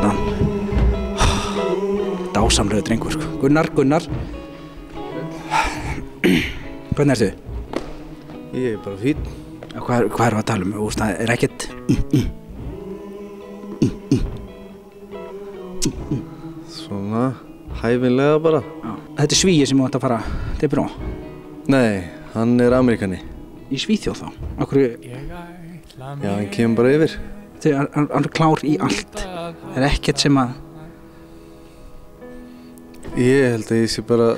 er hann. Dásamlegur drengur, sko. Gunnar. Hvernig ertu? Ég bara fínn. Hvað erum við að tala um? Það er ekkert... Svona, hæfilega bara. Já. Þetta er Svíi sem þú ætti að fara til Bró? Nei, hann er Ameríkani. Í Svíþjóð þá? Akkur... Já, hann kemur bara yfir. Hann er klár í allt. Það er ekkert sem að... Ég held að ég sé bara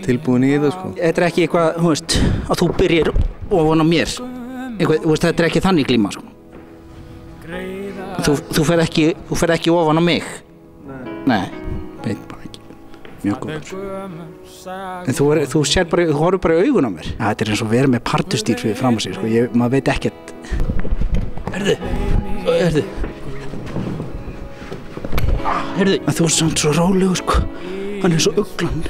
tilbúin í það, sko. Þetta er ekki eitthvað, þú veist, að þú byrjir ofan á mér. Eitthvað, þú veist, þetta er ekki þannig glíma, sko. Þú fer ekki ofan á mig. Nei, veit bara ekki. Mjög góð. En þú horfir bara í augun á mér. Ja, þetta er eins og verið með partustýr fyrir fram á sig, sko. Maður veit ekkert. Heyrðu. Heyrðu, þú er samt svo rólegur, sko. Hann er svo uglan.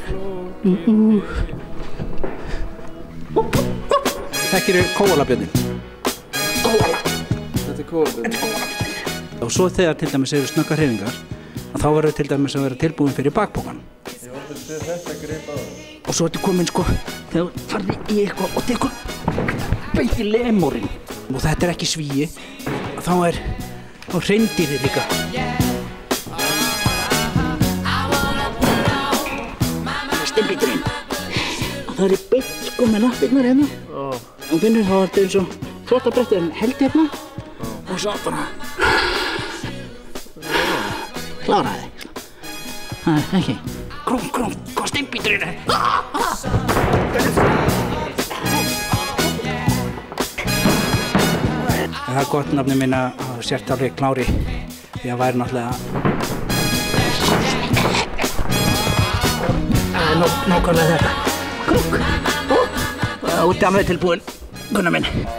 Þekkirðu kóalabjörninn? Kóala. Þetta er kóalabjörn. Og svo þegar til dæmis eru snöggar hreyfingar, þá verður til dæmis að vera tilbúin fyrir bakpokan. Ég var að segja þetta grip á það. Og svo ertu komin, sko, þegar þú farði í eitthvað og tekur beint í lemurinn. Og þetta er ekki Svíi, þá er hreindýrið líka. Stimpíturinn. Það er beint, sko, með lappirnar hérna. Og finnur þá er þetta eins og þvottabrettið held hérna. Og svo bara... Kláraði. Það er ekki. Krúm, hvað stimpíturinn er? Það er gott nafni mín að sért alveg klári. Því að væri náttúrulega... Það er nákvæmlega þetta. Krúk. Út af mig tilbúin, Gunnar minn.